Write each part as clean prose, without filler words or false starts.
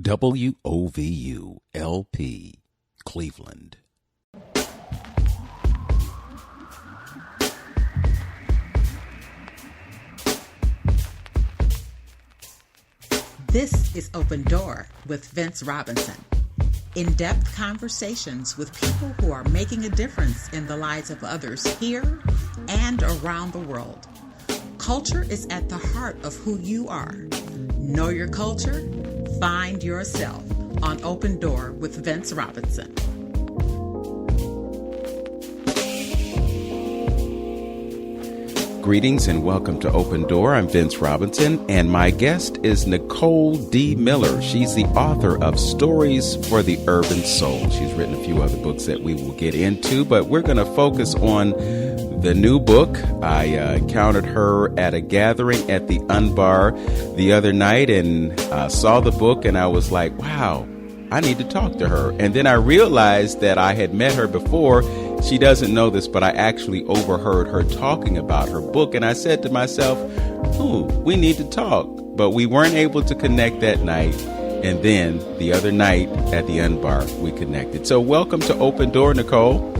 WOVU LP, Cleveland. This is Open Door with Vince Robinson. In-depth conversations with people who are making a difference in the lives of others here and around the world. Culture is at the heart of who you are. Know your culture, find yourself on Open Door with Vince Robinson. Greetings and welcome to Open Door. I'm Vince Robinson, and my guest is Nicole D. Miller. She's the author of Stories for the Urban Soul. She's written a few other books that we will get into, but we're going to focus on the new book. I encountered her at a gathering at the Unbar the other night and saw the book, and I was like, wow, I need to talk to her. And then I realized that I had met her before. She doesn't know this, but I actually overheard her talking about her book. And I said to myself, we need to talk. But we weren't able to connect that night. And then the other night at the Unbar, we connected. So welcome to Open Door, Nicole.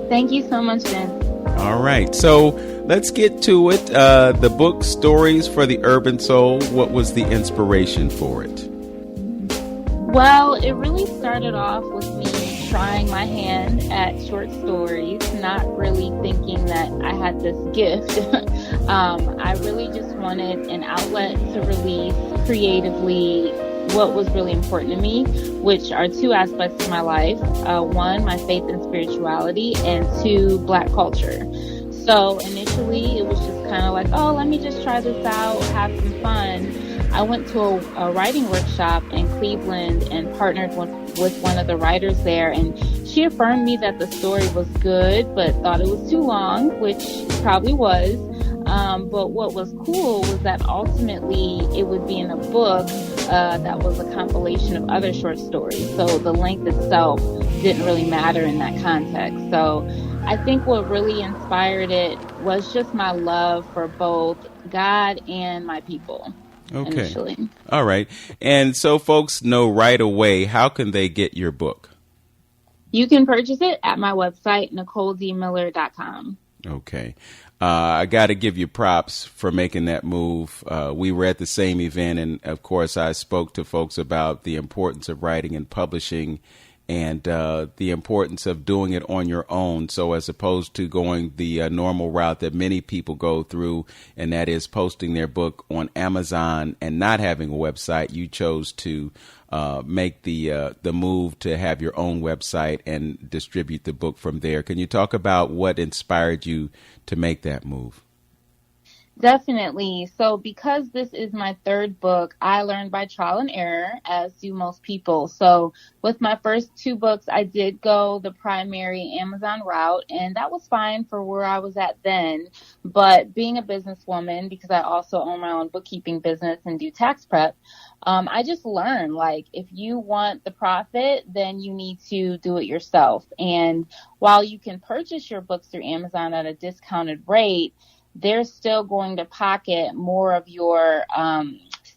Thank you so much, Jen. All right. So let's get to it. The book, Stories for the Urban Soul. What was the inspiration for it? Well, it really started off with me trying my hand at short stories, not really thinking that I had this gift. I really just wanted an outlet to release creatively what was really important to me, which are two aspects of my life. One, my faith and spirituality, and two, Black culture. So initially it was just kind of like, let me just try this out, have some fun. I went to a writing workshop in Cleveland and partnered with one of the writers there, and she affirmed me that the story was good, but thought it was too long, which probably was. But what was cool was that ultimately it would be in a book that was a compilation of other short stories. So the length itself didn't really matter in that context. So I think what really inspired it was just my love for both God and my people. Okay. Initially. All right. And so folks know right away, how can they get your book? You can purchase it at my website, NicoleDMiller.com. Okay. I got to give you props for making that move. We were at the same event, and of course, I spoke to folks about the importance of writing and publishing and the importance of doing it on your own. So as opposed to going the normal route that many people go through, and that is posting their book on Amazon and not having a website, you chose to make the move to have your own website and distribute the book from there. Can you talk about what inspired you to make that move? Definitely. So because this is my third book, I learned by trial and error, as do most people. So with my first two books, I did go the primary Amazon route, and that was fine for where I was at then. But being a businesswoman, because I also own my own bookkeeping business and do tax prep, I just learned, like, if you want the profit, then you need to do it yourself. And while you can purchase your books through Amazon at a discounted rate, they're still going to pocket more of your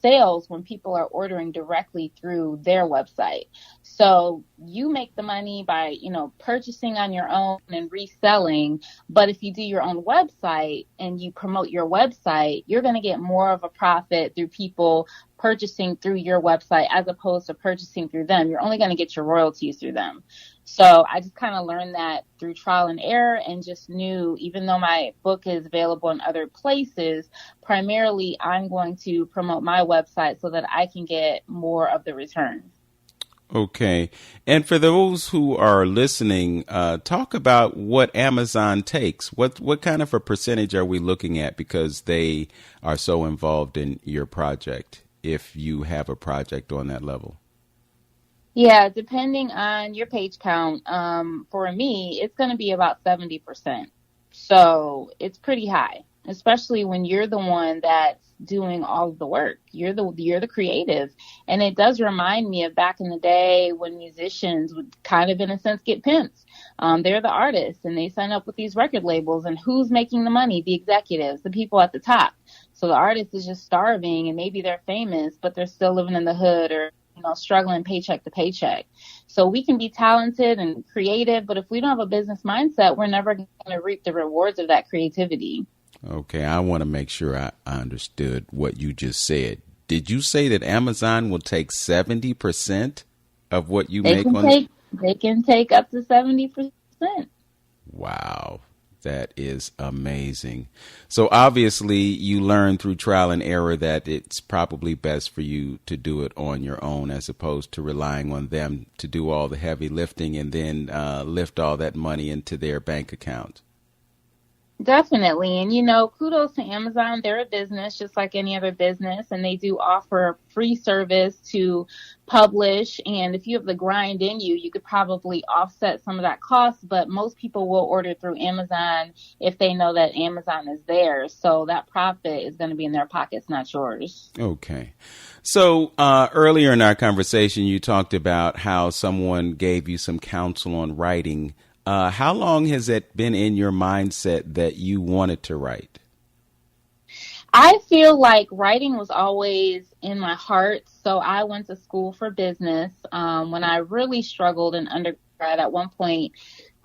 sales when people are ordering directly through their website. So you make the money by, purchasing on your own and reselling. But if you do your own website and you promote your website, you're going to get more of a profit through people purchasing through your website as opposed to purchasing through them. You're only going to get your royalties through them. So I just kind of learned that through trial and error, and just knew, even though my book is available in other places, primarily I'm going to promote my website so that I can get more of the return. Okay. And for those who are listening, talk about what Amazon takes. What kind of a percentage are we looking at, because they are so involved in your project, if you have a project on that level? Yeah, depending on your page count, for me, it's going to be about 70%. So it's pretty high, especially when you're the one that's doing all of the work. You're the creative. And it does remind me of back in the day when musicians would kind of, in a sense, get pimps. They're the artists, and they sign up with these record labels, and who's making the money? The executives, the people at the top. So the artist is just starving, and maybe they're famous, but they're still living in the hood or struggling paycheck to paycheck. So we can be talented and creative, but if we don't have a business mindset, we're never going to reap the rewards of that creativity. Okay, I want to make sure I understood what you just said. Did you say that Amazon will take 70% of what you make on? They can take up to 70%. Wow, that is amazing. So obviously you learned through trial and error that it's probably best for you to do it on your own as opposed to relying on them to do all the heavy lifting and then lift all that money into their bank account. Definitely. And, kudos to Amazon. They're a business just like any other business, and they do offer a free service to publish. And if you have the grind in you, you could probably offset some of that cost. But most people will order through Amazon if they know that Amazon is there. So that profit is going to be in their pockets, not yours. Okay. So earlier in our conversation, you talked about how someone gave you some counsel on writing. How long has it been in your mindset that you wanted to write? I feel like writing was always in my heart. So I went to school for business. When I really struggled in undergrad, at one point,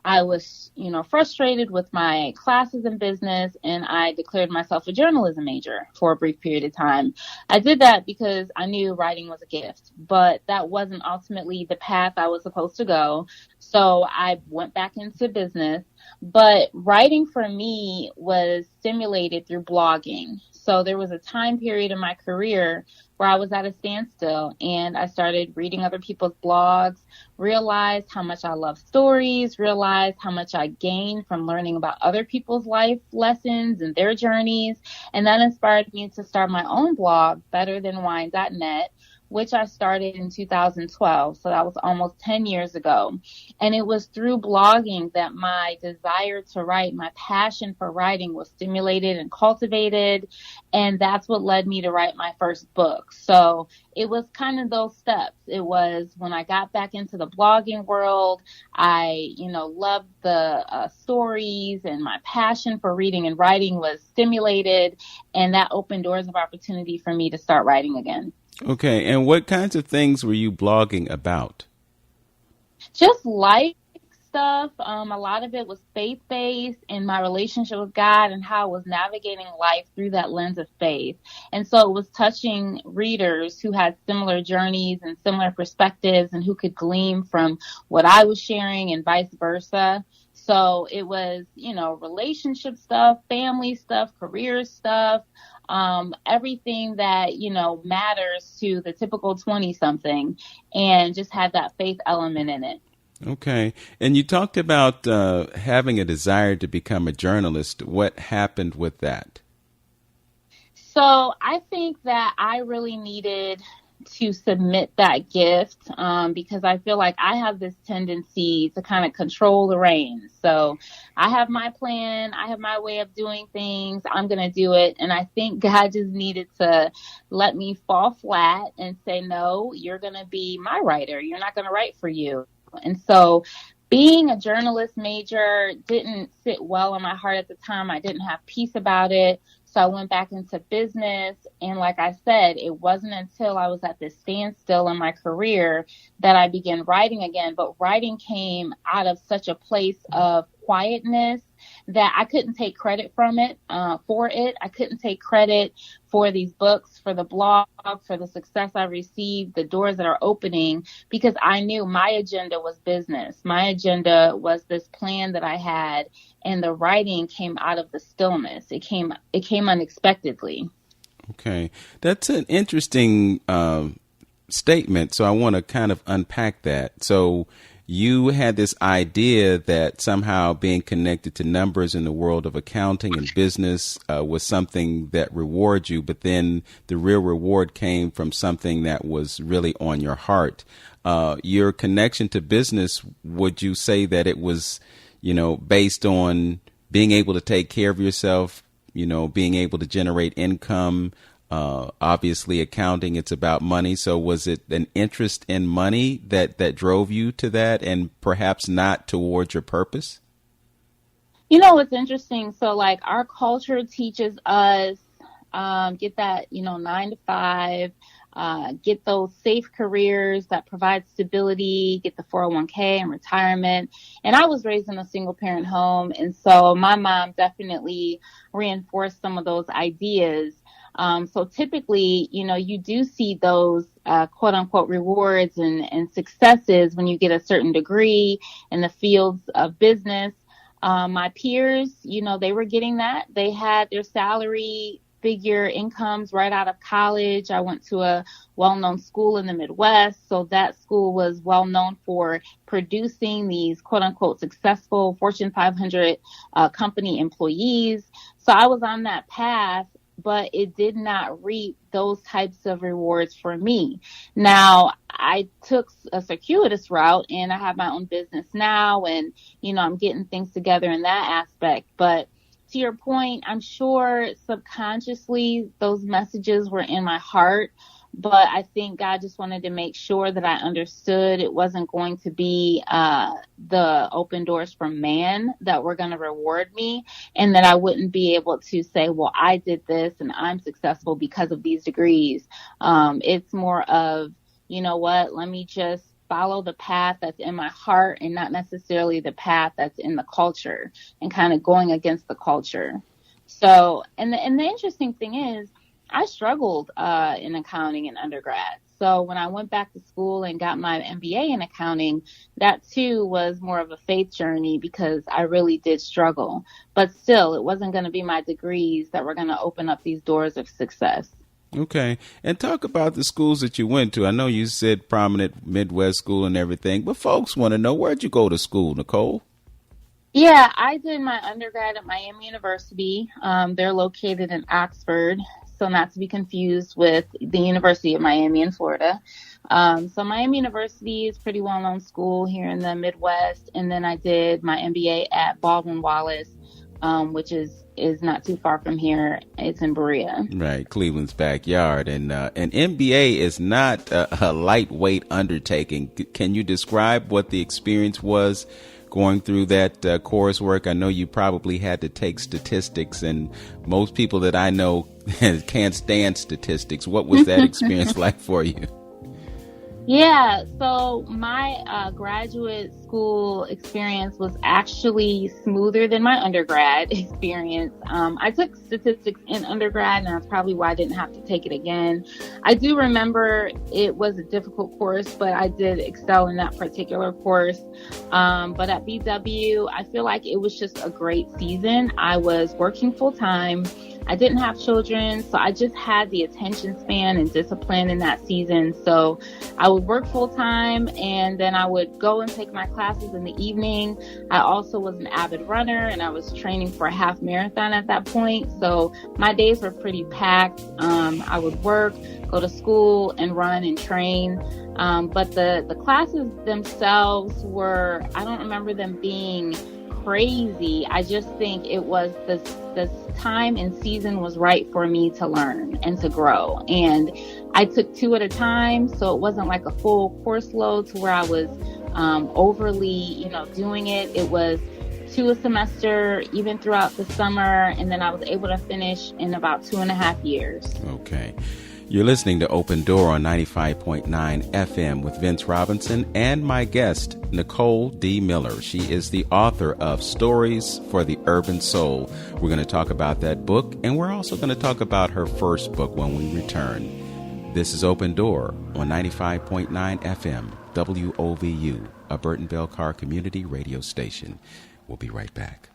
I was, frustrated with my classes in business, and I declared myself a journalism major for a brief period of time. I did that because I knew writing was a gift, but that wasn't ultimately the path I was supposed to go. So I went back into business, but writing for me was stimulated through blogging. So there was a time period in my career where I was at a standstill, and I started reading other people's blogs, realized how much I love stories, realized how much I gained from learning about other people's life lessons and their journeys. And that inspired me to start my own blog, betterthanwine.net, which I started in 2012. So that was almost 10 years ago. And it was through blogging that my desire to write, my passion for writing was stimulated and cultivated. And that's what led me to write my first book. So it was kind of those steps. It was when I got back into the blogging world, I, loved the stories, and my passion for reading and writing was stimulated. And that opened doors of opportunity for me to start writing again. Okay. And what kinds of things were you blogging about? Just life stuff. A lot of it was faith-based and my relationship with God and how I was navigating life through that lens of faith. And so it was touching readers who had similar journeys and similar perspectives and who could glean from what I was sharing and vice versa. So it was, relationship stuff, family stuff, career stuff, everything that, matters to the typical 20-something, and just had that faith element in it. Okay. And you talked about having a desire to become a journalist. What happened with that? So I think that I really needed to submit that gift because I feel like I have this tendency to kind of control the reins. So I have my plan. I have my way of doing things. I'm going to do it. And I think God just needed to let me fall flat and say, no, you're going to be my writer. You're not going to write for you. And so being a journalist major didn't sit well in my heart at the time. I didn't have peace about it. So I went back into business. And like I said, it wasn't until I was at this standstill in my career that I began writing again. But writing came out of such a place of quietness that I couldn't take credit for it. I couldn't take credit for these books, for the blog, for the success I received, the doors that are opening, because I knew my agenda was business. My agenda was this plan that I had, and the writing came out of the stillness. It came unexpectedly. Okay. That's an interesting statement. So I want to kind of unpack that. So you had this idea that somehow being connected to numbers in the world of accounting and business was something that rewards you, but then the real reward came from something that was really on your heart. Your connection to business, would you say that it was, based on being able to take care of yourself, being able to generate income? Obviously, accounting, it's about money. So was it an interest in money that drove you to that and perhaps not towards your purpose? It's interesting. So like our culture teaches us, get that, 9 to 5, get those safe careers that provide stability, get the 401k and retirement. And I was raised in a single parent home. And so my mom definitely reinforced some of those ideas. So typically, you do see those quote unquote rewards and successes when you get a certain degree in the fields of business. My peers, they were getting that. They had their salary figure incomes right out of college. I went to a well-known school in the Midwest. So that school was well known for producing these quote unquote successful Fortune 500 company employees. So I was on that path, but it did not reap those types of rewards for me. Now, I took a circuitous route and I have my own business now, and, I'm getting things together in that aspect. But to your point, I'm sure subconsciously those messages were in my heart, but I think God just wanted to make sure that I understood it wasn't going to be the open doors from man that were going to reward me, and that I wouldn't be able to say, well, I did this and I'm successful because of these degrees. It's more of, let me just follow the path that's in my heart and not necessarily the path that's in the culture, and kind of going against the culture. So, and the interesting thing is, I struggled in accounting in undergrad. So when I went back to school and got my MBA in accounting, that too was more of a faith journey because I really did struggle. But still, it wasn't going to be my degrees that were going to open up these doors of success. Okay. And talk about the schools that you went to. I know you said prominent Midwest school and everything, but folks want to know, where'd you go to school, Nicole? Yeah, I did my undergrad at Miami University. They're located in Oxford, so not to be confused with the University of Miami in Florida. So Miami University is a pretty well-known school here in the Midwest. And then I did my MBA at Baldwin-Wallace, which is not too far from here. It's in Berea. Right, Cleveland's backyard. And an MBA is not a lightweight undertaking. Can you describe what the experience was going through that coursework? I know you probably had to take statistics, and most people that I know can't stand statistics. What was that experience like for you? Yeah, so my graduate school experience was actually smoother than my undergrad experience. I took statistics in undergrad, and that's probably why I didn't have to take it again. I do remember it was a difficult course, but I did excel in that particular course. But at BW, I feel like it was just a great season. I was working full time. I didn't have children, so I just had the attention span and discipline in that season. So I would work full time, and then I would go and take my classes in the evening. I also was an avid runner, and I was training for a half marathon at that point. So my days were pretty packed. I would work, go to school, and run and train. But the classes themselves were, I don't remember them being crazy. I just think it was this time and season was right for me to learn and to grow. And I took 2 at a time, so it wasn't like a full course load to where I was overly, doing it. It was 2 a semester, even throughout the summer, and then I was able to finish in about 2.5 years. Okay. You're listening to Open Door on 95.9 FM with Vince Robinson and my guest, Nicole D. Miller. She is the author of Stories for the Urban Soul. We're going to talk about that book, and we're also going to talk about her first book when we return. This is Open Door on 95.9 FM, WOVU, a Burton Bell Carr community radio station. We'll be right back.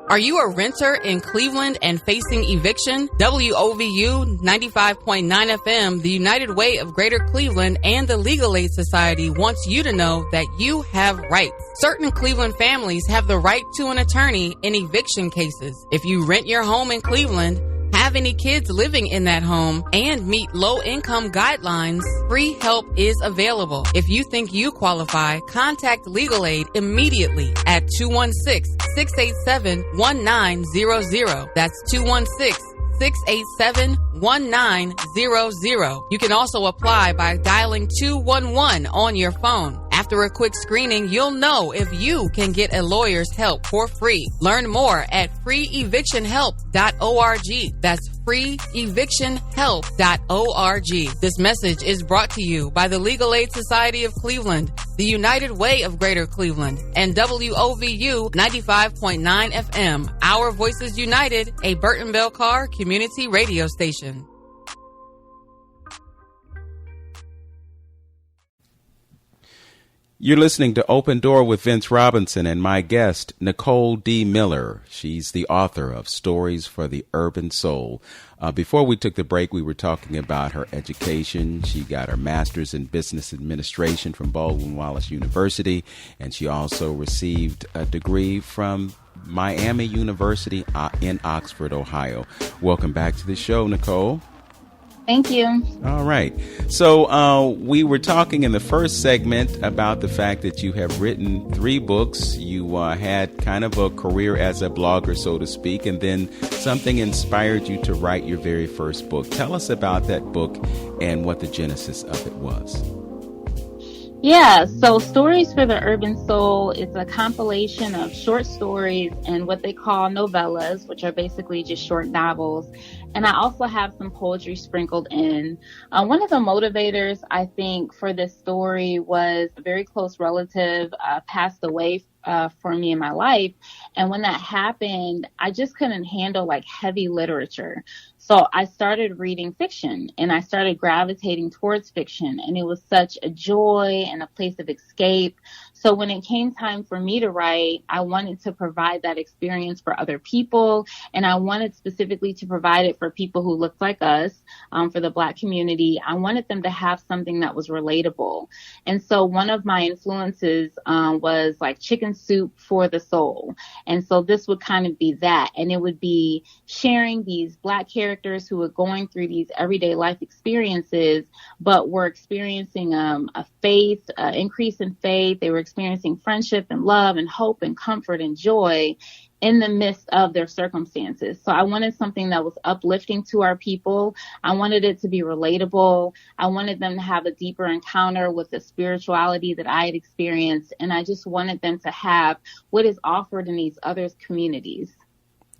Are you a renter in Cleveland and facing eviction? WOVU 95.9 FM, the United Way of Greater Cleveland, and the Legal Aid Society wants you to know that you have rights. Certain Cleveland families have the right to an attorney in eviction cases. If you rent your home in Cleveland, have any kids living in that home, and meet low-income guidelines, free help is available. If you think you qualify, contact Legal Aid immediately at 216-687-1900. That's 216-687-1900. You can also apply by dialing 211 on your phone. After a quick screening, you'll know if you can get a lawyer's help for free. Learn more at freeevictionhelp.org. That's freeevictionhelp.org. This message is brought to you by the Legal Aid Society of Cleveland, the United Way of Greater Cleveland, and WOVU 95.9 FM, Our Voices United, a Burton Bell Carr community radio station. You're listening to Open Door with Vince Robinson and my guest, Nicole D. Miller. She's the author of Stories for the Urban Soul. Before we took the break, we were talking about her education. She got her master's in business administration from Baldwin Wallace University, and she also received a degree from Miami University in Oxford, Ohio. Welcome back to the show, Nicole. Thank you. All right. So we were talking in the first segment about the fact that you have written 3 books. You had kind of a career as a blogger, so to speak, and then something inspired you to write your very first book. Tell us about that book and what the genesis of it was. Yeah, so Stories for the Urban Soul is a compilation of short stories and what they call novellas, which are basically just short novels. And I also have some poetry sprinkled in. One of the motivators, I think, for this story was a very close relative passed away for me in my life. And when that happened, I just couldn't handle like heavy literature. So I started reading fiction and I started gravitating towards fiction, and it was such a joy and a place of escape. So when it came time for me to write, I wanted to provide that experience for other people, and I wanted specifically to provide it for people who looked like us, for the Black community. I wanted them to have something that was relatable. And so one of my influences was like Chicken Soup for the Soul. And so this would kind of be that, and it would be sharing these Black characters who were going through these everyday life experiences, but were experiencing a faith, increase in faith. They were experiencing friendship and love and hope and comfort and joy in the midst of their circumstances. So I wanted something that was uplifting to our people. I wanted it to be relatable. I wanted them to have a deeper encounter with the spirituality that I had experienced. And I just wanted them to have what is offered in these other communities.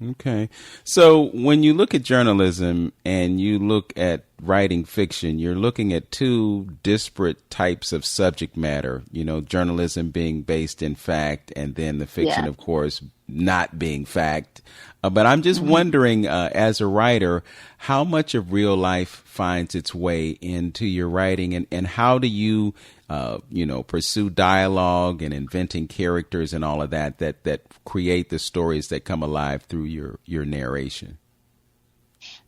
Okay. So when you look at journalism and you look at writing fiction, you're looking at 2 disparate types of subject matter, you know, journalism being based in fact, and then the fiction, of course, not being fact. But I'm just wondering, as a writer, how much of real life finds its way into your writing, and how do you, pursue dialogue and inventing characters and all of that create the stories that come alive through your narration?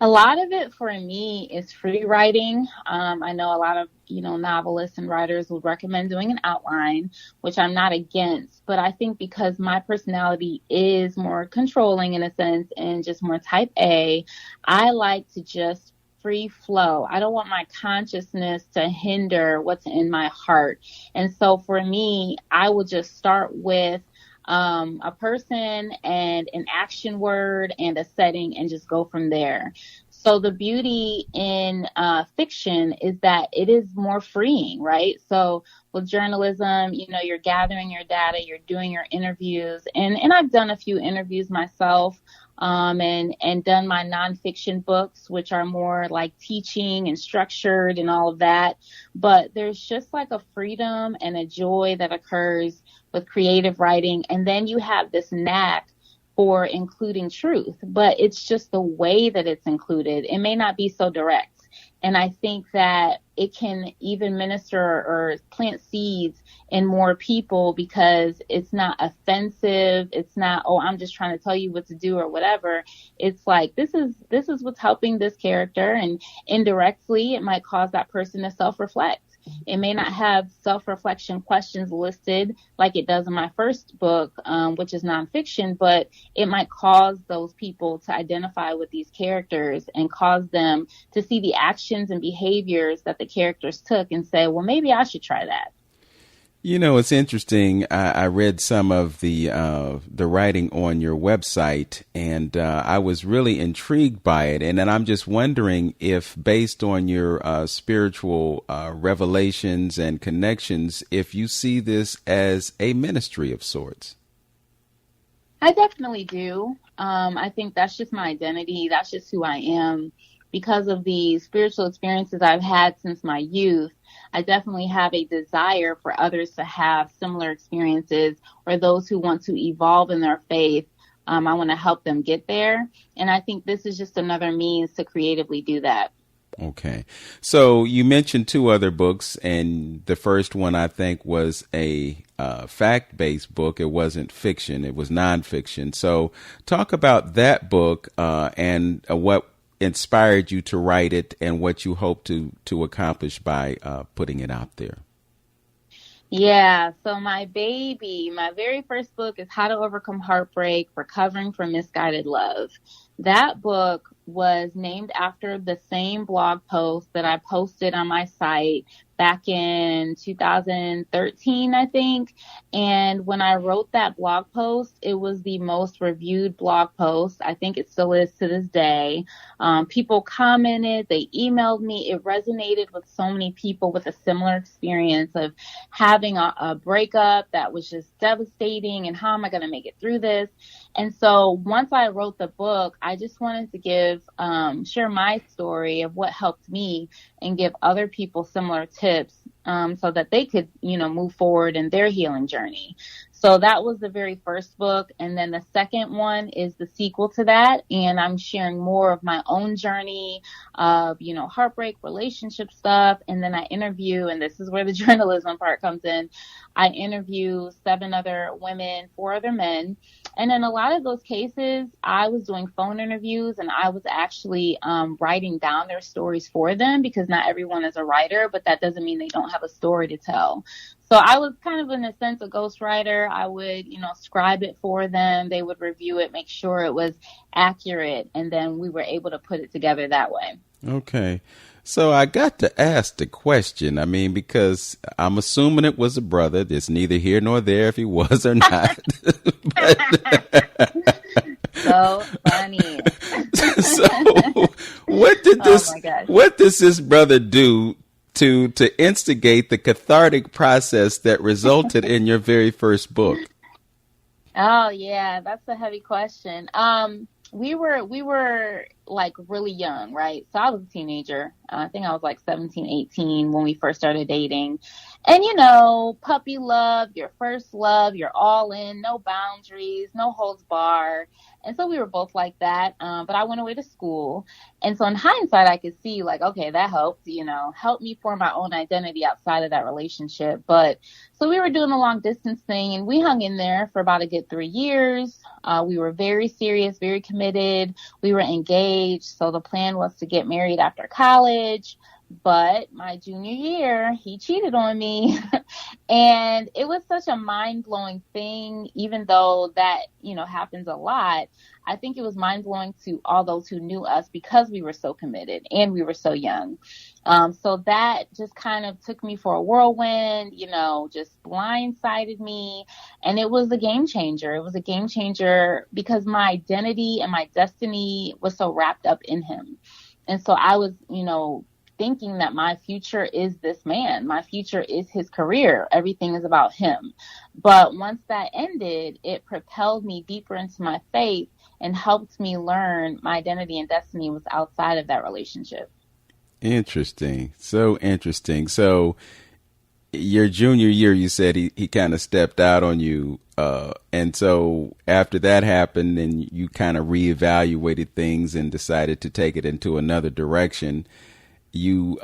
A lot of it for me is free writing. I know a lot of, novelists and writers would recommend doing an outline, which I'm not against. But I think because my personality is more controlling in a sense and just more type A, I like to just free flow. I don't want my consciousness to hinder what's in my heart. And so for me, I will just start with a person and an action word and a setting and just go from there. So the beauty in fiction is that it is more freeing, right? So with journalism, you're gathering your data, you're doing your interviews, and I've done a few interviews myself, and done my nonfiction books, which are more like teaching and structured and all of that. But there's just like a freedom and a joy that occurs with creative writing. And then you have this knack for including truth, but it's just the way that it's included. It may not be so direct. And I think that it can even minister or plant seeds in more people because it's not offensive. It's not, oh, I'm just trying to tell you what to do or whatever. It's like, this is what's helping this character. And indirectly, it might cause that person to self-reflect. It may not have self-reflection questions listed like it does in my first book, which is nonfiction, but it might cause those people to identify with these characters and cause them to see the actions and behaviors that the characters took and say, well, maybe I should try that. It's interesting. I read some of the writing on your website, and I was really intrigued by it. And then I'm just wondering if, based on your spiritual revelations and connections, if you see this as a ministry of sorts. I definitely do. I think that's just my identity. That's just who I am. Because of the spiritual experiences I've had since my youth, I definitely have a desire for others to have similar experiences, or those who want to evolve in their faith. I want to help them get there. And I think this is just another means to creatively do that. Okay. So you mentioned two other books, and the first one I think was a fact-based book. It wasn't fiction. It was nonfiction. So talk about that book and what inspired you to write it and what you hope to accomplish by putting it out there. Yeah, so my very first book is How to Overcome Heartbreak, Recovering from Misguided Love. That book was named after the same blog post that I posted on my site back in 2013, I think. And when I wrote that blog post, it was the most reviewed blog post. I think it still is to this day. People commented, they emailed me. It resonated with so many people with a similar experience of having a breakup that was just devastating, and how am I going to make it through this? And so once I wrote the book, I just wanted to share my story of what helped me and give other people similar tips so that they could, move forward in their healing journey. So that was the very first book. And then the second one is the sequel to that. And I'm sharing more of my own journey of, heartbreak, relationship stuff. And then I interview, and this is where the journalism part comes in. I interview 7 other women, 4 other men. And in a lot of those cases, I was doing phone interviews, and I was actually writing down their stories for them, because not everyone is a writer, but that doesn't mean they don't have a story to tell. So I was kind of, in a sense, a ghostwriter. I would, scribe it for them. They would review it, make sure it was accurate, and then we were able to put it together that way. Okay. So I got to ask the question, because I'm assuming it was a brother. It's neither here nor there if he was or not. So funny. So what does this brother do to instigate the cathartic process that resulted in your very first book? Oh yeah, that's a heavy question. We were like really young, right? So I was a teenager. I think I was like 17, 18 when we first started dating. And puppy love, your first love, you're all in, no boundaries, no holds bar. And so we were both like that. But I went away to school. And so in hindsight, I could see like, okay, that helped, helped me form my own identity outside of that relationship. But so we were doing a long distance thing, and we hung in there for about a good 3 years. We were very serious, very committed. We were engaged. So the plan was to get married after college. But my junior year, he cheated on me. And it was such a mind-blowing thing, even though that, happens a lot. I think it was mind-blowing to all those who knew us, because we were so committed and we were so young. So that just kind of took me for a whirlwind, just blindsided me. And it was a game changer. It was a game changer because my identity and my destiny was so wrapped up in him. And so I was, thinking that my future is this man. My future is his career. Everything is about him. But once that ended, it propelled me deeper into my faith and helped me learn my identity and destiny was outside of that relationship. Interesting. So interesting. So your junior year, you said he kind of stepped out on you. And so after that happened, then you kind of reevaluated things and decided to take it into another direction. You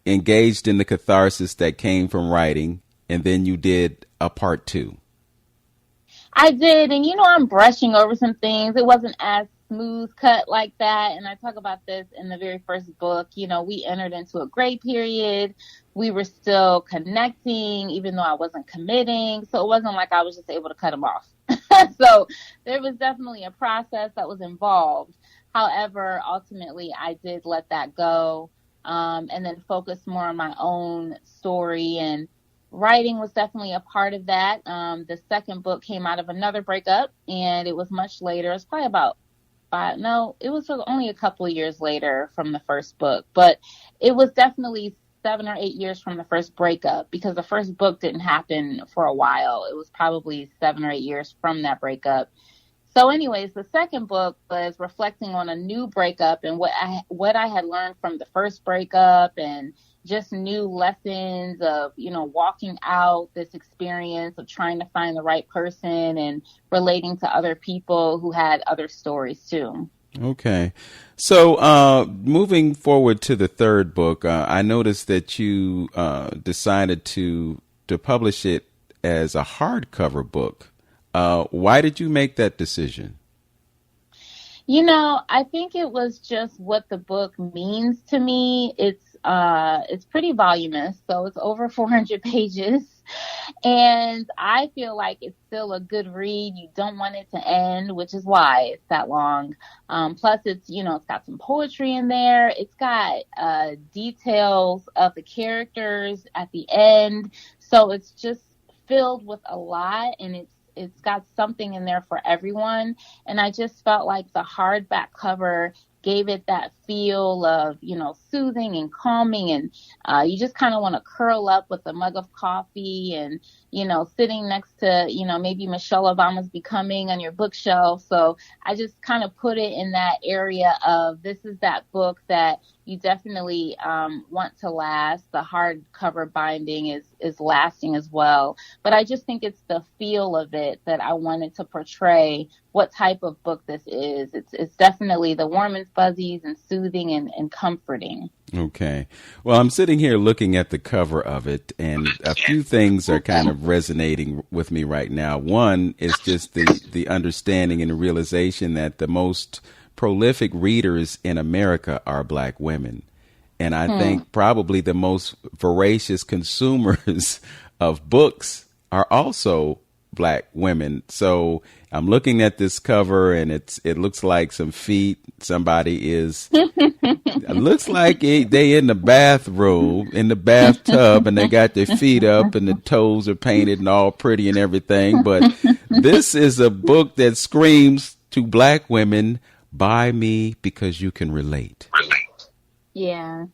engaged in the catharsis that came from writing, and then you did a part 2. I did. And, I'm brushing over some things. It wasn't as smooth cut like that. And I talk about this in the very first book. We entered into a gray period. We were still connecting, even though I wasn't committing. So it wasn't like I was just able to cut him off. So there was definitely a process that was involved. However, ultimately, I did let that go. And then focus more on my own story, and writing was definitely a part of that. The second book came out of another breakup, and it was much later. It's probably about it was only a couple of years later from the first book, but it was definitely 7 or 8 years from the first breakup, because the first book didn't happen for a while. It was probably 7 or 8 years from that breakup. So anyways, the second book was reflecting on a new breakup and what I had learned from the first breakup, and just new lessons of, walking out this experience of trying to find the right person and relating to other people who had other stories too. Okay. So moving forward to the third book, I noticed that you decided to publish it as a hardcover book. Why did you make that decision? I think it was just what the book means to me. It's pretty voluminous, so it's over 400 pages. And I feel like it's still a good read. You don't want it to end, which is why it's that long. Plus it's got some poetry in there. It's got details of the characters at the end. So it's just filled with a lot, and it's got something in there for everyone. And I just felt like the hardback cover gave it that feel of, soothing and calming. And you just kind of want to curl up with a mug of coffee and, sitting next to, maybe Michelle Obama's Becoming on your bookshelf. So I just kind of put it in that area of, this is that book that you definitely want to last. The hardcover binding is lasting as well. But I just think it's the feel of it that I wanted to portray what type of book this is. It's definitely the warm and fuzzies and soothing and comforting. Okay. Well, I'm sitting here looking at the cover of it, and a few things are kind of resonating with me right now. One is just the understanding and the realization that the most prolific readers in America are Black women. And I think probably the most voracious consumers of books are also Black women. So I'm looking at this cover, and it looks like some feet. Somebody is, it looks like they in the bathroom, in the bathtub, and they got their feet up and the toes are painted and all pretty and everything. But this is a book that screams to Black women, buy me because you can relate. Yeah.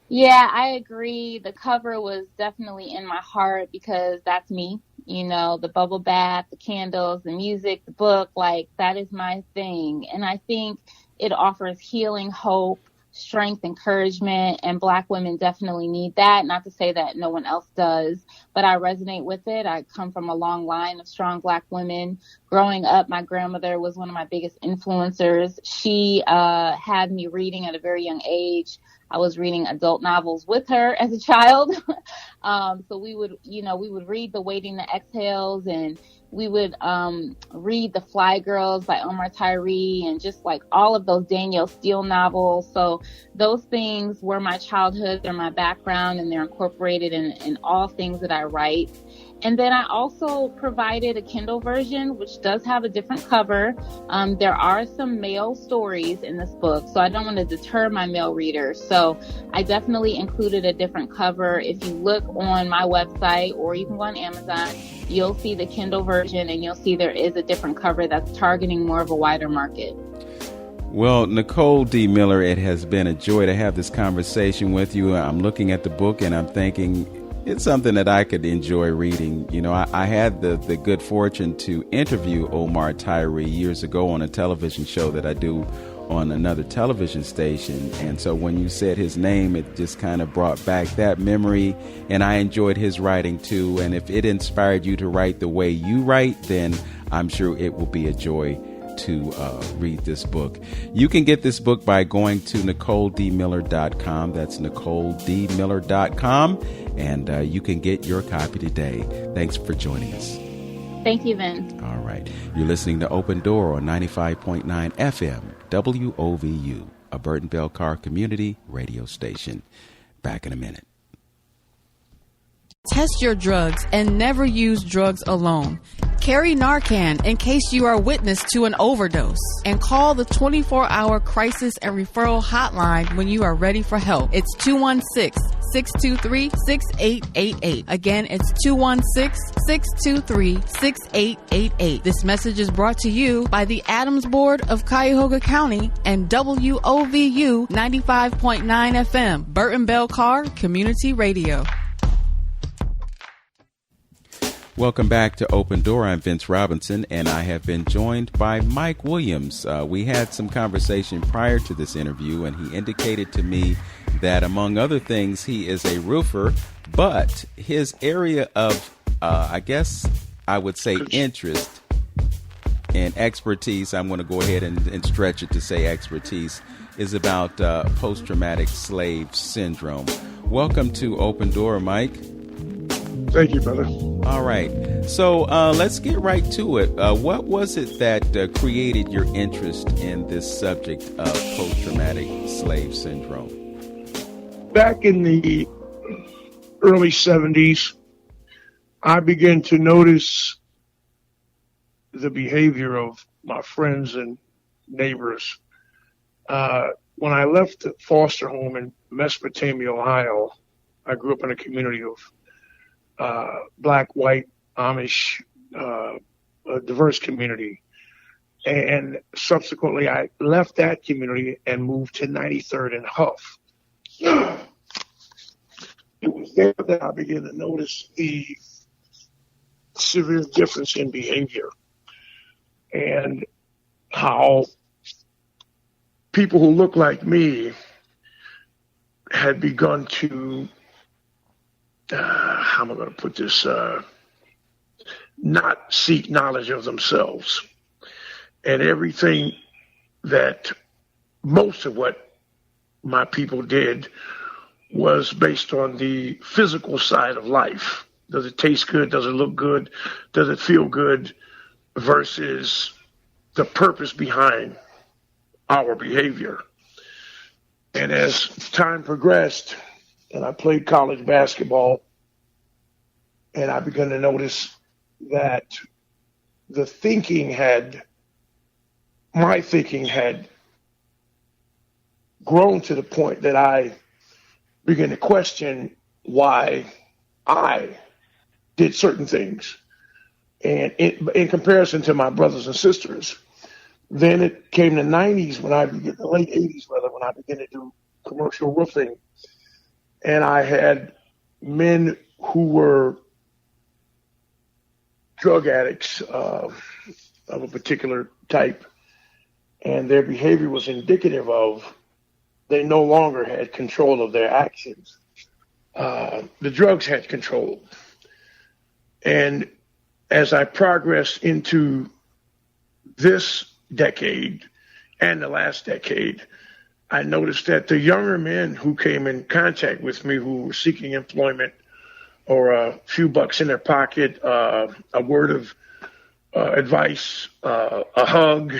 Yeah, I agree. The cover was definitely in my heart because that's me. The bubble bath, the candles, the music, the book, like that is my thing. And I think it offers healing, hope, strength, encouragement, and Black women definitely need that. Not to say that no one else does, but I resonate with it. I come from a long line of strong Black women. Growing up, my grandmother was one of my biggest influencers. She had me reading at a very young age. I was reading adult novels with her as a child. So we would read The Waiting to Exhales, and we would read The Fly Girls by Omar Tyree, and just like all of those Danielle Steele novels. So those things were my childhood, they're my background, and they're incorporated in all things that I write. And then I also provided a Kindle version, which does have a different cover. There are some male stories in this book, so I don't want to deter my male readers. So I definitely included a different cover. If you look on my website, or you can go on Amazon, you'll see the Kindle version, and you'll see there is a different cover that's targeting more of a wider market. Well, Nicole D. Miller, it has been a joy to have this conversation with you. I'm looking at the book and I'm thinking, it's something that I could enjoy reading. I had the good fortune to interview Omar Tyree years ago on a television show that I do on another television station. And so when you said his name, it just kind of brought back that memory. And I enjoyed his writing too. And if it inspired you to write the way you write, then I'm sure it will be a joy to read this book. You can get this book by going to NicoleDMiller.com. That's NicoleDMiller.com. And you can get your copy today. Thanks for joining us. Thank you, Vince. All right. You're listening to Open Door on 95.9 FM, WOVU, a Burton Bell Carr community radio station. Back in a minute. Test your drugs and never use drugs alone. Carry Narcan in case you are witness to an overdose. And call the 24-hour crisis and referral hotline when you are ready for help. It's 216-623-6888. Again, it's 216-623-6888. This message is brought to you by the Adams Board of Cuyahoga County and WOVU 95.9 FM, Burton Bell Carr Community Radio. Welcome back to Open Door. I'm Vince Robinson, and I have been joined by Mike Williams. We had some conversation prior to this interview, and he indicated to me that, among other things, he is a roofer, but his area of, I guess I would say, interest and expertise, I'm going to go ahead and stretch it to say expertise, is about post-traumatic slave syndrome. Welcome to Open Door, Mike. Thank you, brother. All right. So let's get right to it. What was it that created your interest in this subject of post-traumatic slave syndrome? Back in the early 70s, I began to notice the behavior of my friends and neighbors. When I left the foster home in Mesopotamia, Ohio, I grew up in a community of Black, white, Amish, a diverse community. And subsequently, I left that community and moved to 93rd and Huff. It was there that I began to notice the severe difference in behavior and how people who look like me had begun to how am I going to put this, not seek knowledge of themselves. And everything that most of what my people did was based on the physical side of life. Does it taste good? Does it look good? Does it feel good? Versus the purpose behind our behavior. And as time progressed, and I played college basketball, and I began to notice that my thinking had grown to the point that I began to question why I did certain things. And in comparison to my brothers and sisters, then it came the 90s the late 80s rather, when I began to do commercial roofing. And I had men who were drug addicts of a particular type, and their behavior was indicative of they no longer had control of their actions. The drugs had control. And as I progressed into this decade and the last decade, I noticed that the younger men who came in contact with me, who were seeking employment or a few bucks in their pocket, a word of advice, a hug,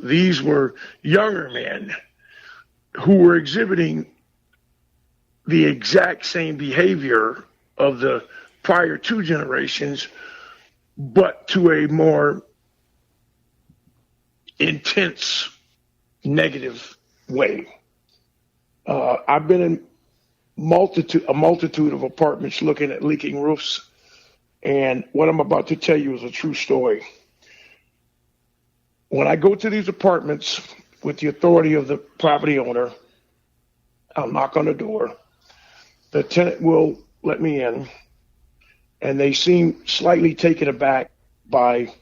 these were younger men who were exhibiting the exact same behavior of the prior two generations, but to a more intense, negative way. I've been in a multitude of apartments looking at leaking roofs, and what I'm about to tell you is a true story. When I go to these apartments with the authority of the property owner, I'll knock on the door. The tenant will let me in, and they seem slightly taken aback by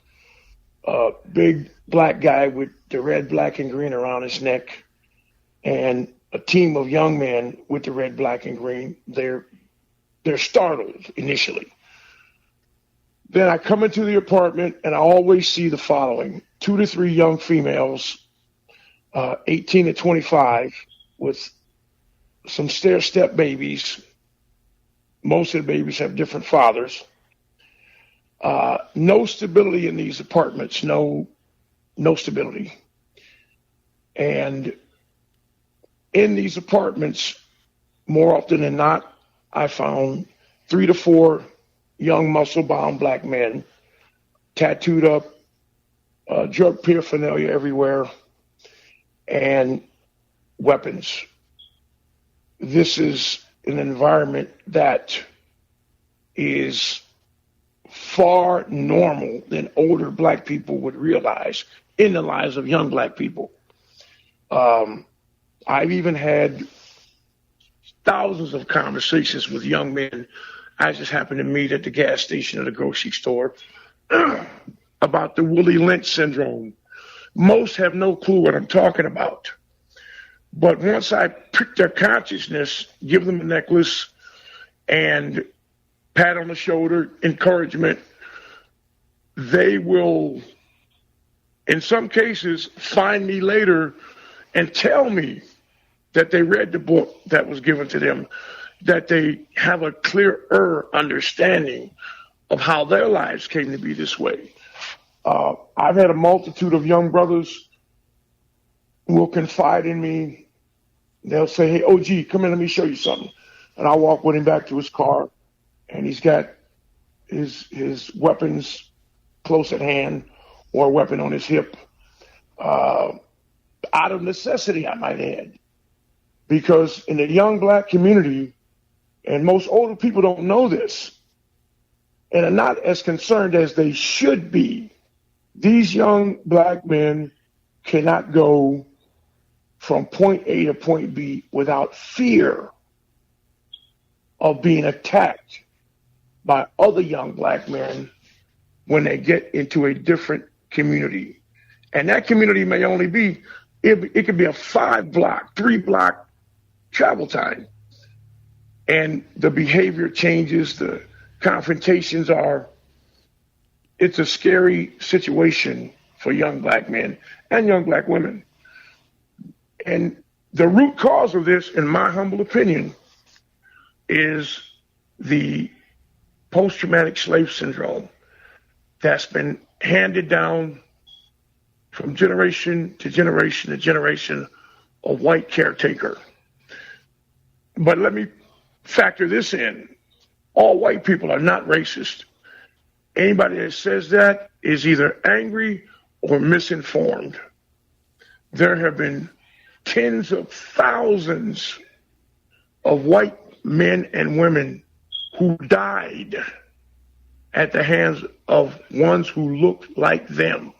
a big black guy with the red, black, and green around his neck, and a team of young men with the red, black, and green. They're startled initially. Then I come into the apartment, and I always see the following: 2 to 3 young females, 18 to 25, with some stair-step babies. Most of the babies have different fathers. No stability in these apartments, no stability. And in these apartments, more often than not, I found 3 to 4 young muscle-bound black men, tattooed up, drug paraphernalia everywhere, and weapons. This is an environment that is far normal than older black people would realize in the lives of young black people. I've even had thousands of conversations with young men I just happened to meet at the gas station or the grocery store about the Willie Lynch syndrome. Most have no clue what I'm talking about. But once I prick their consciousness, give them a necklace and pat on the shoulder, encouragement, they will, in some cases, find me later and tell me that they read the book that was given to them, that they have a clearer understanding of how their lives came to be this way. I've had a multitude of young brothers who will confide in me. They'll say, hey, OG, come in, let me show you something. And I'll walk with him back to his car, and he's got his weapons close at hand or a weapon on his hip. Out of necessity, I might add. Because in the young black community, and most older people don't know this, and are not as concerned as they should be, these young black men cannot go from point A to point B without fear of being attacked by other young black men when they get into a different community. And that community may only be, it could be a 5-block, 3-block travel time. And the behavior changes, the confrontations it's a scary situation for young black men and young black women. And the root cause of this, in my humble opinion, is the post-traumatic slave syndrome that's been handed down from generation to generation to generation of white caretaker. But let me factor this in. All white people are not racist. Anybody that says that is either angry or misinformed. There have been tens of thousands of white men and women who died at the hands of ones who looked like them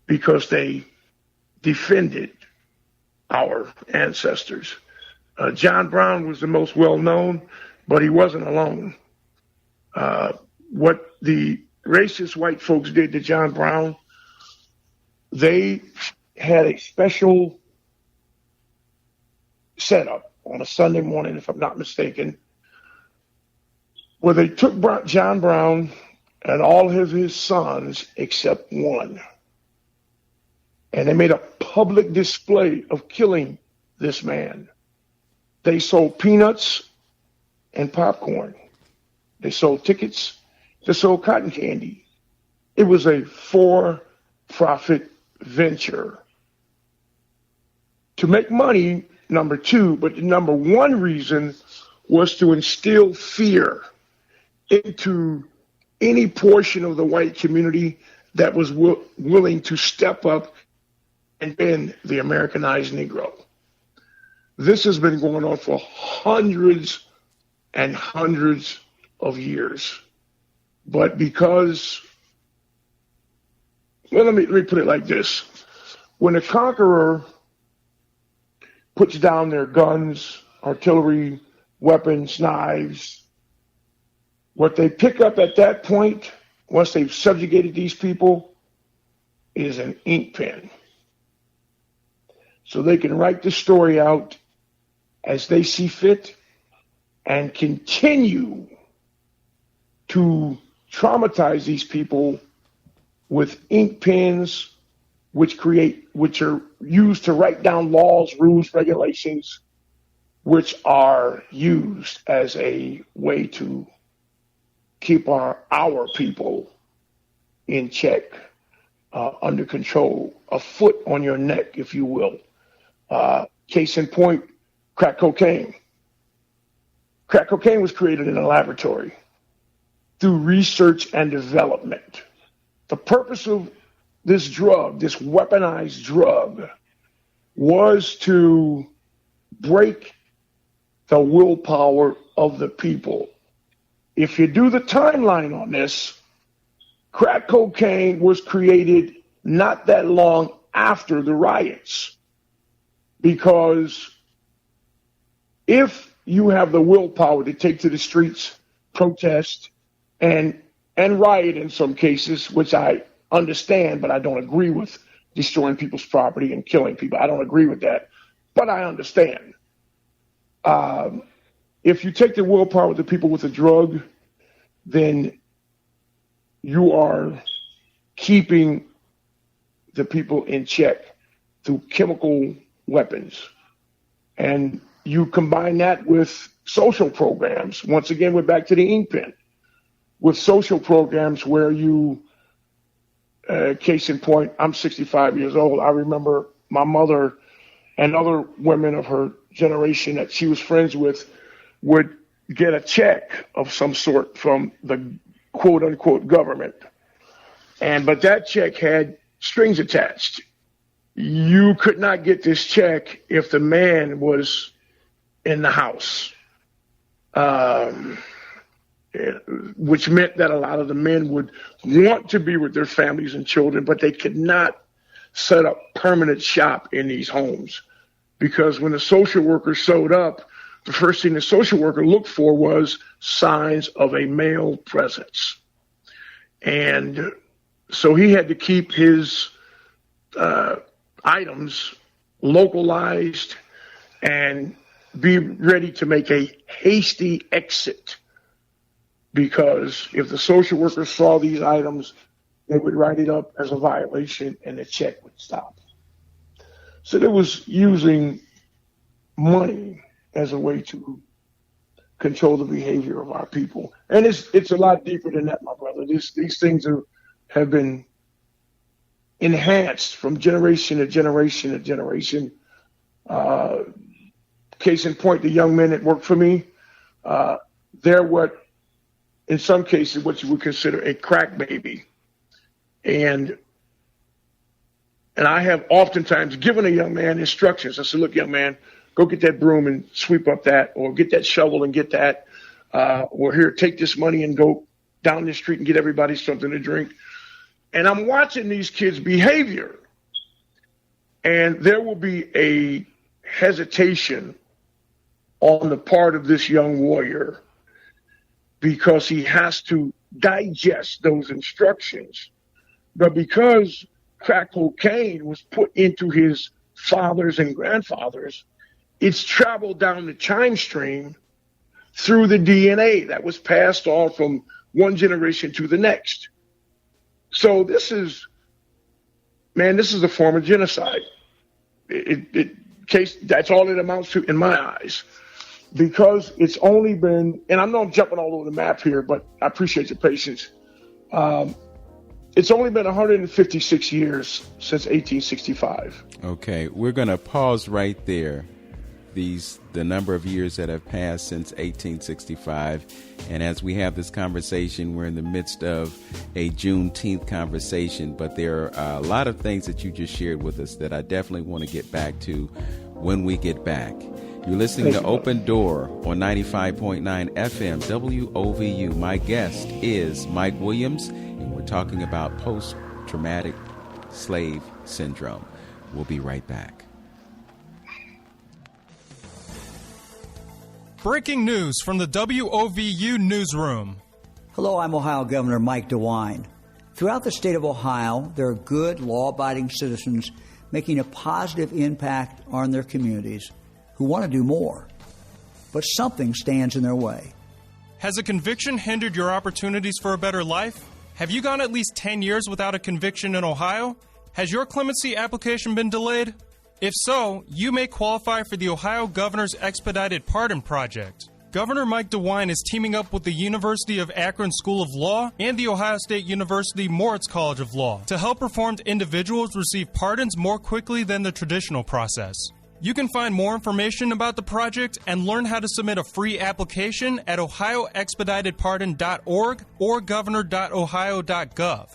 because they defended our ancestors. John Brown was the most well-known, but he wasn't alone. What the racist white folks did to John Brown, they had a special setup on a Sunday morning, if I'm not mistaken, where they took John Brown and all of his sons except one. And they made a public display of killing this man. They sold peanuts and popcorn. They sold tickets. They sold cotton candy. It was a for-profit venture to make money, number two, but the number one reason was to instill fear into any portion of the white community that was willing to step up and bend the Americanized Negro. This has been going on for hundreds and hundreds of years. But because, well, let me put it like this. When a conqueror puts down their guns, artillery, weapons, knives, what they pick up at that point, once they've subjugated these people, is an ink pen. So they can write the story out as they see fit and continue to traumatize these people with ink pens, which are used to write down laws, rules, regulations, which are used as a way to keep our people in check, under control, a foot on your neck, if you will. Case in point, crack cocaine. Crack cocaine was created in a laboratory through research and development. The purpose of this drug, this weaponized drug, was to break the willpower of the people. If you do the timeline on this, crack cocaine was created not that long after the riots. Because if you have the willpower to take to the streets protest and riot in some cases, which I understand, but I don't agree with destroying people's property and killing people. I don't agree with that, but I understand. If you take the willpower of the people with the drug, then you are keeping the people in check through chemical weapons. And you combine that with social programs. Once again, we're back to the ink pen. With social programs where you, case in point, I'm 65 years old. I remember my mother and other women of her generation that she was friends with would get a check of some sort from the quote unquote government. But that check had strings attached. You could not get this check if the man was in the house, which meant that a lot of the men would want to be with their families and children, but they could not set up permanent shop in these homes, because when the social worker showed up, the first thing the social worker looked for was signs of a male presence. And so he had to keep his items localized and be ready to make a hasty exit, because if the social worker saw these items, they would write it up as a violation and the check would stop. So there was using money as a way to control the behavior of our people. And it's a lot deeper than that, my brother. These things have been enhanced from generation to generation to generation. Case in point, the young men that work for me, they're what, in some cases, what you would consider a crack baby. And I have oftentimes given a young man instructions. I said, look, young man, go get that broom and sweep up that, or get that shovel and get that, or here, take this money and go down the street and get everybody something to drink. And I'm watching these kids' behavior, and there will be a hesitation on the part of this young warrior, because he has to digest those instructions. But because crack cocaine was put into his fathers and grandfathers, it's traveled down the chime stream through the DNA that was passed on from one generation to the next. So this is a form of genocide. That's all it amounts to in my eyes, because it's only been, and I know I'm jumping all over the map here, but I appreciate your patience. It's only been 156 years since 1865. Okay, we're going to pause right there. The number of years that have passed since 1865. And as we have this conversation, we're in the midst of a Juneteenth conversation, but there are a lot of things that you just shared with us that I definitely want to get back to when we get back. You're listening to Open Door on 95.9 FM WOVU. My guest is Mike Williams, and we're talking about post-traumatic slave syndrome. We'll be right back. Breaking news from the WOVU newsroom. Hello, I'm Ohio Governor Mike DeWine. Throughout the state of Ohio, there are good, law-abiding citizens making a positive impact on their communities who want to do more. But something stands in their way. Has a conviction hindered your opportunities for a better life? Have you gone at least 10 years without a conviction in Ohio? Has your clemency application been delayed? If so, you may qualify for the Ohio Governor's Expedited Pardon Project. Governor Mike DeWine is teaming up with the University of Akron School of Law and the Ohio State University Moritz College of Law to help reformed individuals receive pardons more quickly than the traditional process. You can find more information about the project and learn how to submit a free application at ohioexpeditedpardon.org or governor.ohio.gov.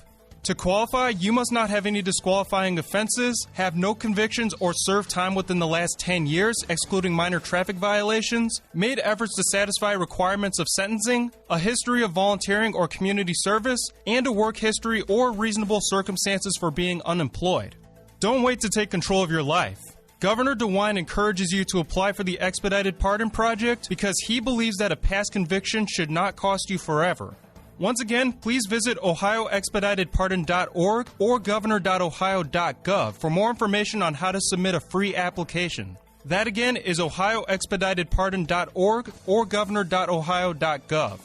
To qualify, you must not have any disqualifying offenses, have no convictions, or serve time within the last 10 years, excluding minor traffic violations, made efforts to satisfy requirements of sentencing, a history of volunteering or community service, and a work history or reasonable circumstances for being unemployed. Don't wait to take control of your life. Governor DeWine encourages you to apply for the Expedited Pardon Project because he believes that a past conviction should not cost you forever. Once again, please visit ohioexpeditedpardon.org or governor.ohio.gov for more information on how to submit a free application. That again is ohioexpeditedpardon.org or governor.ohio.gov.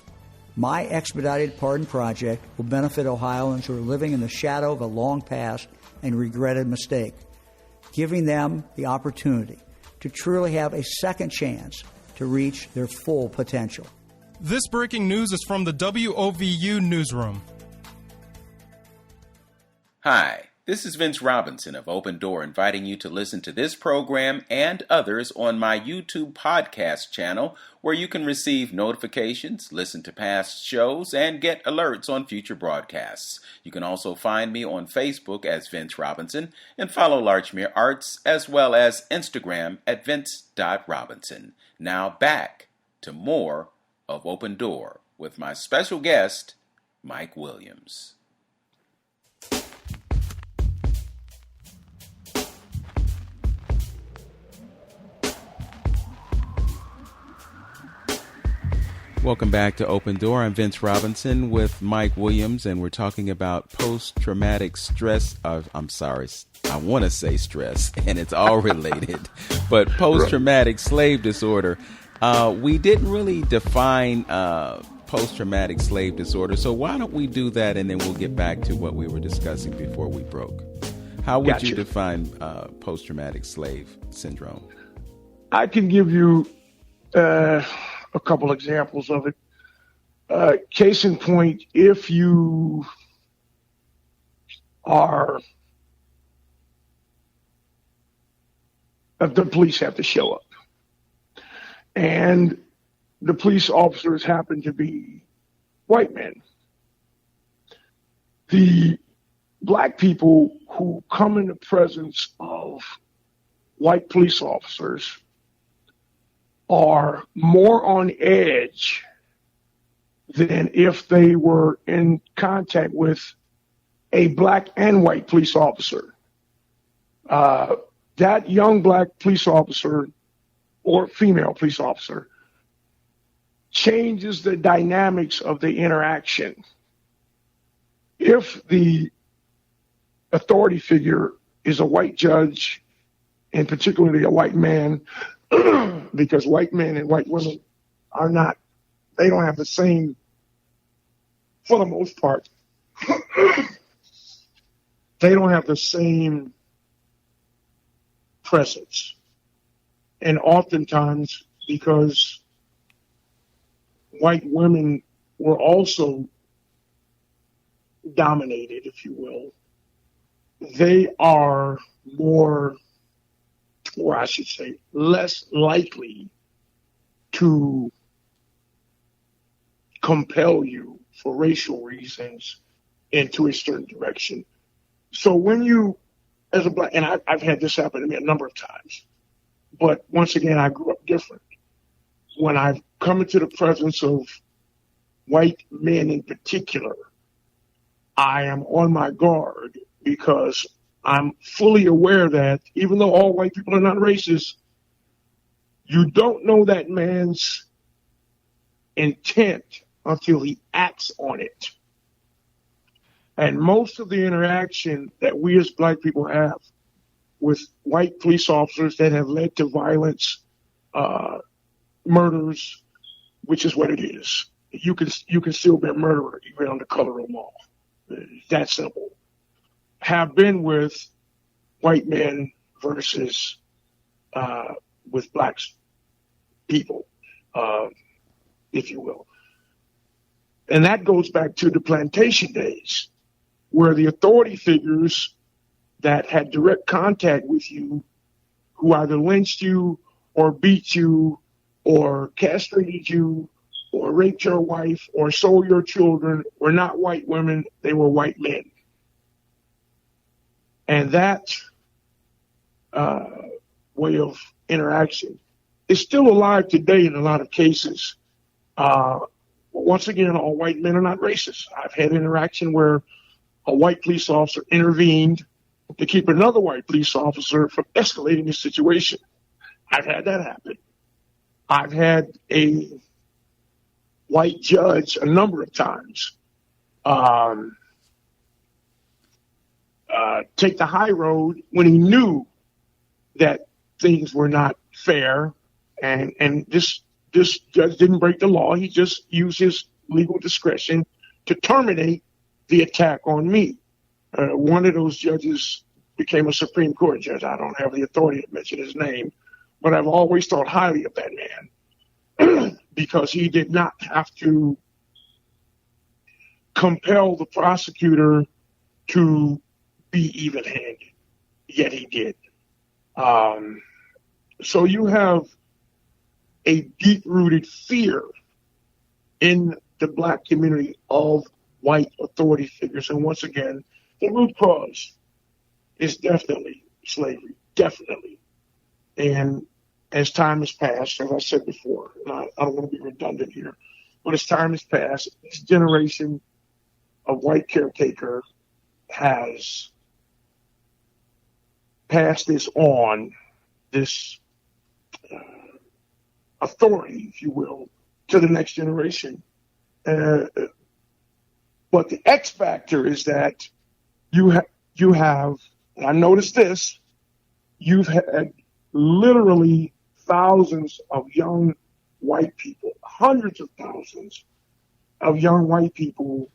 My Expedited Pardon Project will benefit Ohioans who are living in the shadow of a long past and regretted mistake, giving them the opportunity to truly have a second chance to reach their full potential. This breaking news is from the WOVU Newsroom. Hi, this is Vince Robinson of Open Door inviting you to listen to this program and others on my YouTube podcast channel, where you can receive notifications, listen to past shows, and get alerts on future broadcasts. You can also find me on Facebook as Vince Robinson and follow Larchmere Arts as well as Instagram at vince.robinson. Now back to more of Open Door with my special guest, Mike Williams. Welcome back to Open Door. I'm Vince Robinson with Mike Williams, and we're talking about post-traumatic stress. I'm sorry, I want to say stress, and it's all related, but post-traumatic slave disorder. We didn't really define post-traumatic slave disorder, so why don't we do that, and then we'll get back to what we were discussing before we broke. How would you define post-traumatic slave syndrome? I can give you a couple examples of it. Case in point, if you are, the police have to show up, and the police officers happen to be white men. The black people who come in the presence of white police officers are more on edge than if they were in contact with a black and white police officer. That young black police officer or female police officer changes the dynamics of the interaction. If the authority figure is a white judge, and particularly a white man, because white men and white women are not, they don't have the same, for the most part, they don't have the same presence. And oftentimes, because white women were also dominated, if you will, they are more, or I should say, less likely to compel you for racial reasons into a certain direction. So when you, as a black, and I've had this happen to me a number of times, but once again, I grew up different. When I've come into the presence of white men in particular, I am on my guard because I'm fully aware that even though all white people are not racist, you don't know that man's intent until he acts on it. And most of the interaction that we as black people have with white police officers that have led to violence, murders, which is what it is. You can still be a murderer even under color of law. It's that simple. Have been with white men versus with black people, if you will. And that goes back to the plantation days, where the authority figures that had direct contact with you, who either lynched you or beat you or castrated you or raped your wife or sold your children, were not white women, they were white men. And that way of interaction is still alive today in a lot of cases. Once again, all white men are not racist. I've had interaction where a white police officer intervened to keep another white police officer from escalating the situation. I've had that happen. I've had a white judge a number of times take the high road when he knew that things were not fair, and this judge didn't break the law. He just used his legal discretion to terminate the attack on me. One of those judges became a Supreme Court judge. I don't have the authority to mention his name, but I've always thought highly of that man because he did not have to compel the prosecutor to be even-handed, yet he did. So you have a deep-rooted fear in the black community of white authority figures. And once again, the root cause is definitely slavery, definitely. And as time has passed, as I said before, and I don't want to be redundant here, but as time has passed, this generation of white caretaker has passed this on, this authority, if you will, to the next generation. But the X factor is that you have, and I noticed this, you've had literally thousands of young white people, hundreds of thousands of young white people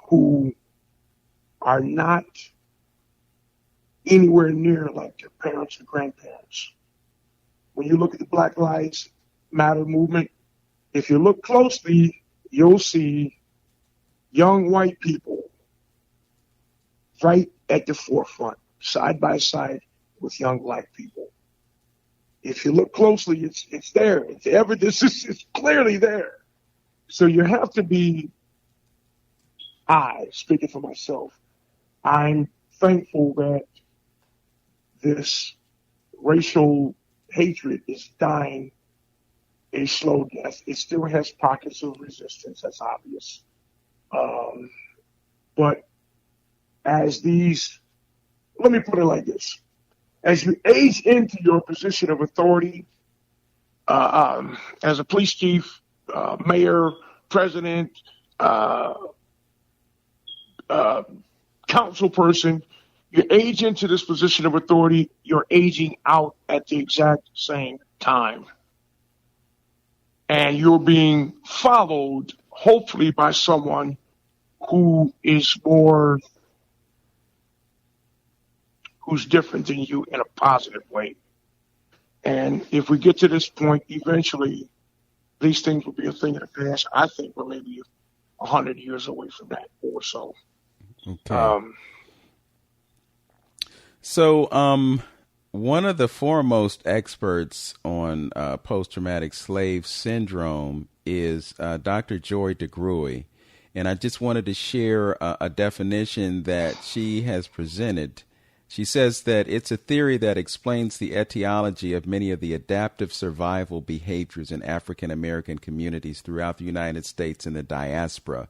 who are not anywhere near like their parents or grandparents. When you look at the Black Lives Matter movement, if you look closely, you'll see young white people right at the forefront, side by side with young black people. If you look closely, it's there. It's evidence. It's clearly there. So you have to be, speaking for myself, I'm thankful that this racial hatred is dying a slow death. It still has pockets of resistance, that's obvious. But as let me put it like this. As you age into your position of authority, as a police chief, mayor, president, council person, you age into this position of authority, you're aging out at the exact same time. And you're being followed, hopefully, by someone who's different than you in a positive way. And if we get to this point, eventually, these things will be a thing of the past. I think we're maybe 100 years away from that or so. Okay. So one of the foremost experts on post-traumatic slave syndrome is Dr. Joy DeGruy. And I just wanted to share a definition that she has presented. She says that it's a theory that explains the etiology of many of the adaptive survival behaviors in African American communities throughout the United States and the diaspora.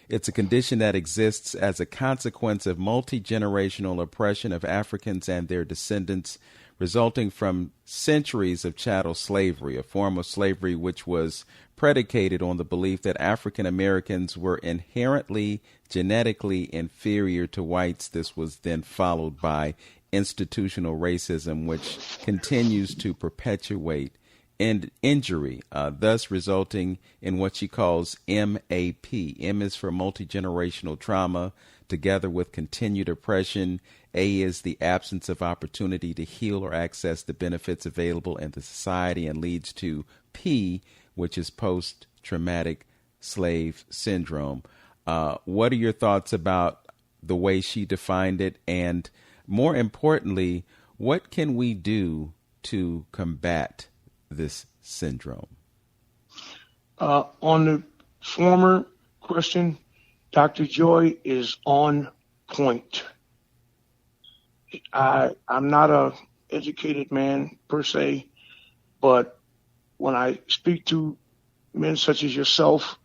It's a condition that exists as a consequence of multi-generational oppression of Africans and their descendants, resulting from centuries of chattel slavery, a form of slavery which was predicated on the belief that African Americans were inherently genetically inferior to whites. This was then followed by institutional racism, which continues to perpetuate injury, thus resulting in what she calls MAP. M is for multi-generational trauma, together with continued oppression. A is the absence of opportunity to heal or access the benefits available in the society, and leads to P, which is post-traumatic slave syndrome. What are your thoughts about the way she defined it? And more importantly, what can we do to combat this syndrome? On the former question, Dr. Joy is on point. I'm not a educated man per se, but when I speak to men such as yourself,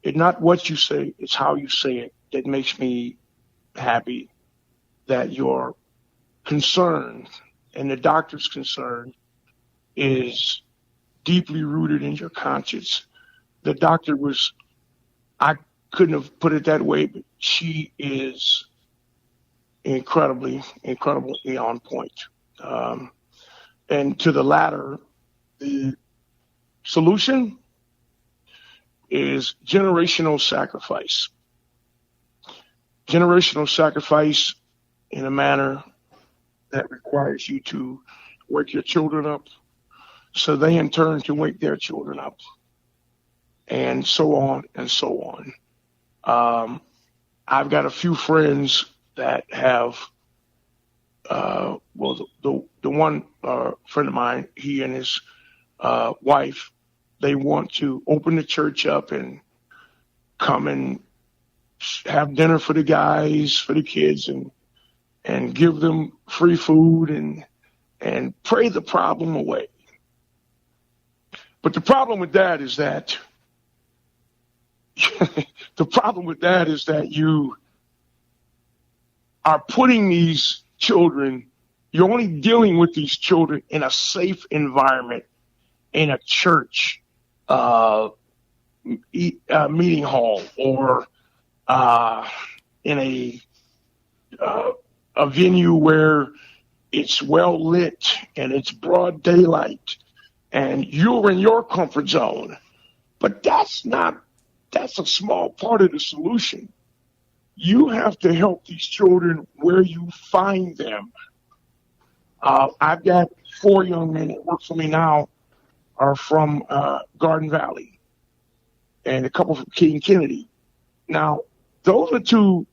it's not what you say, it's how you say it that makes me happy. that your concern and the doctor's concern is deeply rooted in your conscience. The doctor was, I couldn't have put it that way, but she is incredibly on point. And to the latter, the solution is generational sacrifice. Generational sacrifice in a manner that requires you to wake your children up so they in turn can wake their children up, and so on and so on. I've got a few friends that have, the one friend of mine, he and his wife, they want to open the church up and come and have dinner for the guys, for the kids, and give them free food and pray the problem away. But the problem with that is that you are putting these children, you're only dealing with these children in a safe environment, in a church, meeting hall, or in a venue where it's well lit and it's broad daylight and you're in your comfort zone. But that's a small part of the solution. You have to help these children where you find them. I've got 4 young men that work for me now are from Garden Valley and a couple from King Kennedy. Now, those are 2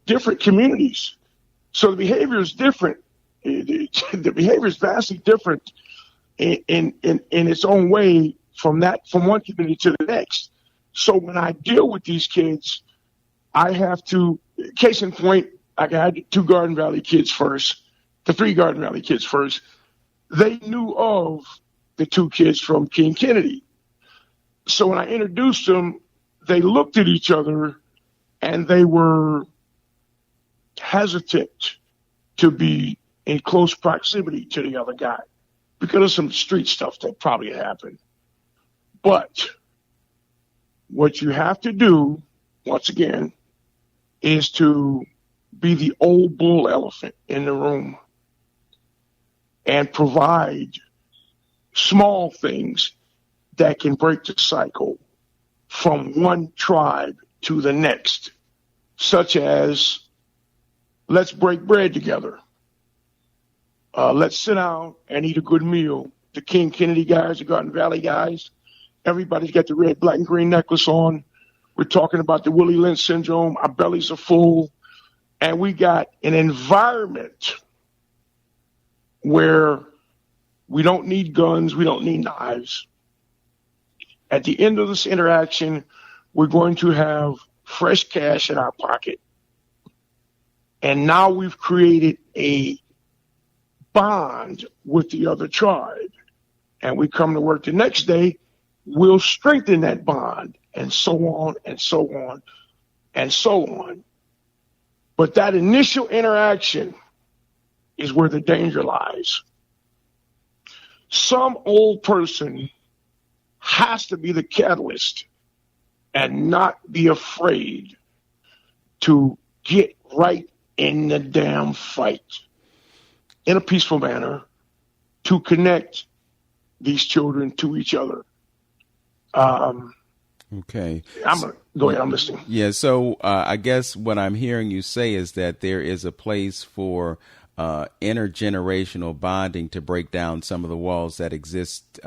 different communities. So the behavior is different. The behavior is vastly different in its own way from one community to the next. So when I deal with these kids, I have to, case in point, I had 2 Garden Valley kids first, the 3 Garden Valley kids first. They knew of the 2 kids from King Kennedy. So when I introduced them, they looked at each other and they were hesitant to be in close proximity to the other guy because of some street stuff that probably happened. But what you have to do, once again, is to be the old bull elephant in the room and provide small things that can break the cycle from one tribe to the next, such as, let's break bread together. Let's sit down and eat a good meal. The King Kennedy guys, the Garden Valley guys, everybody's got the red, black, and green necklace on. We're talking about the Willie Lynch syndrome. Our bellies are full. And we got an environment where we don't need guns. We don't need knives. At the end of this interaction, we're going to have fresh cash in our pocket. And now we've created a bond with the other tribe. And we come to work the next day, we'll strengthen that bond, and so on and so on and so on. But that initial interaction is where the danger lies. Some old person has to be the catalyst and not be afraid to get right in the damn fight in a peaceful manner to connect these children to each other. Okay. Go ahead, I'm listening. Yeah, so I guess what I'm hearing you say is that there is a place for intergenerational bonding to break down some of the walls that exist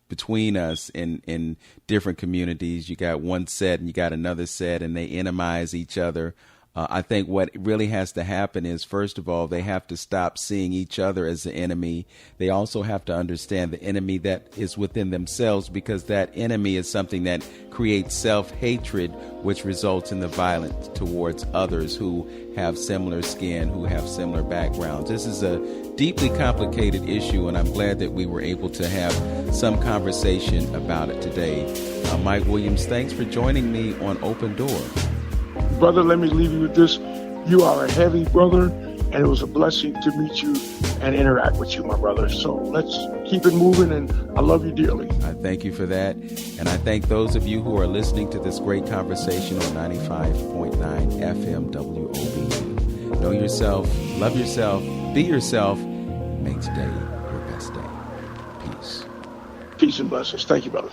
between us in different communities. You got one set and you got another set, and they enemize each other. I think what really has to happen is, first of all, they have to stop seeing each other as the enemy. They also have to understand the enemy that is within themselves, because that enemy is something that creates self-hatred, which results in the violence towards others who have similar skin, who have similar backgrounds. This is a deeply complicated issue, and I'm glad that we were able to have some conversation about it today. Mike Williams, thanks for joining me on Open Door. Brother, let me leave you with this. You are a heavy brother, and it was a blessing to meet you and interact with you, my brother. So let's keep it moving, and I love you dearly. I thank you for that. And I thank those of you who are listening to this great conversation on 95.9 FM WOVU. Know yourself, love yourself, be yourself, make today your best day. Peace. Peace and blessings. Thank you, brother.